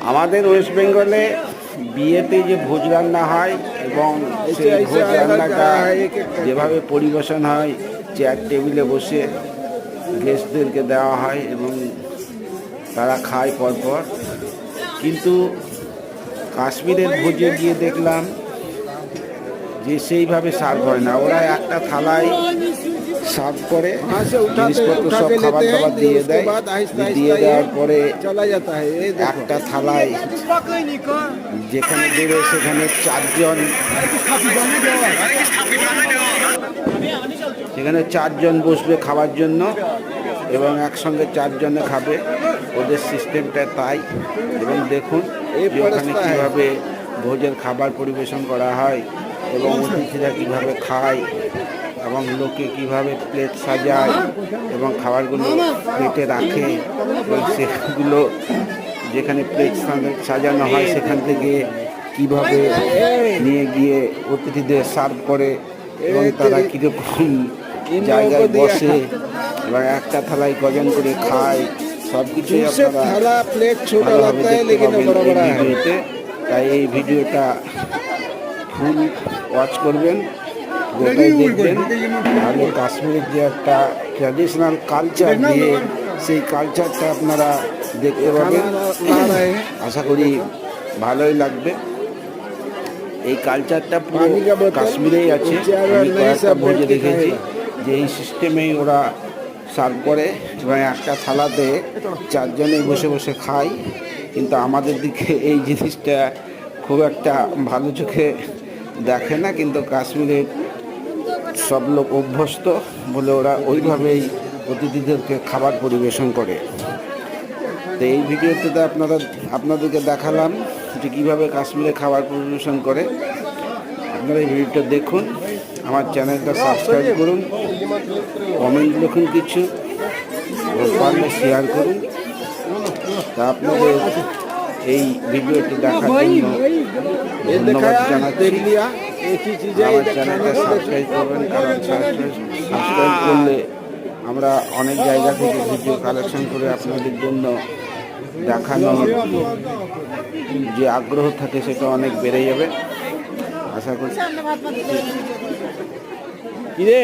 আমাদের ওয়েস্ট বেঙ্গলে বিয়েতে যে ভোজ রান্না হয় এবং সেই ভোজ রান্নাটা যেভাবে পরিবেশন হয়, চেয়ার টেবিলে বসে গেস্টদেরকে দেওয়া হয় এবং তারা খায় পরপর। কিন্তু কাশ্মীরের ভোজে গিয়ে দেখলাম যে সেইভাবে সার্ভ হয় না। ওরা একটা থালায় সার্ভ করে, জিনিসপত্র সব খাবার দাবার দিয়ে দেয়, দিয়ে দেওয়ার পরে একটা থালায় যেখানে দেবে সেখানে চারজন বসবে খাওয়ার জন্য এবং একসঙ্গে চারজনে খাবে। ওদের সিস্টেমটা তাই। এবং দেখুন যে ওখানে কীভাবে ভোজের খাবার পরিবেশন করা হয় এবং অতিথিরা কীভাবে খায় এবং লোকে কীভাবে প্লেট সাজায় এবং খাবারগুলো প্লেটে রাখে এবং সেগুলো যেখানে প্লেট সাজানো হয় সেখান থেকে কীভাবে নিয়ে গিয়ে অতিথিদের সার্ভ করে এবং তারা কীরকম জায়গায় বসে এবং একটা থালায় কজন করে খায়, সব কিছুই আপনারা ভালোভাবে দেখতে পাবেন এই ভিডিওতে। তাই এই ভিডিওটা ফুল ওয়াচ করবেন, গোটাই দেখবেন, তাহলে কাশ্মীরের যে একটা ট্র্যাডিশনাল কালচার দিয়ে সেই কালচারটা আপনারা দেখতে পাবেন। আশা করি ভালোই লাগবে। এই কালচারটা পুরো কাশ্মীরেই আছে। আমি কয়েকটা ভোজে দেখেছি যে এই সিস্টেমেই ওরা সার্ভ করে এবং একটা থালাতে চারজনেই বসে বসে খায়। কিন্তু আমাদের দিকে এই জিনিসটা খুব একটা ভালো চোখে দেখে না, কিন্তু কাশ্মীরের সব লোক অভ্যস্ত বলে ওরা ওইভাবেই অতিথিদেরকে খাবার পরিবেশন করে। তো এই ভিডিওতে আপনাদেরকে দেখালাম যে কীভাবে কাশ্মীরে খাবার পরিবেশন করে। আপনারা এই ভিডিওটা দেখুন, আমার চ্যানেলটা সাবস্ক্রাইব করুন, কমেন্ট লিখুন, কিছু পারলে শেয়ার করুন। তা আপনাদের এই ভিডিওটি দেখার জন্য ধন্যবাদ জানাচ্ছি। আমার চ্যানেলটা সাবস্ক্রাইব করবেন, কারণ সাবস্ক্রাইব করলে আমরা অনেক জায়গা থেকে ভিডিও কালেকশন করে আপনাদের জন্য দেখানোর যে আগ্রহ থাকে সেটা অনেক বেড়ে যাবে আশা করি। কি রে?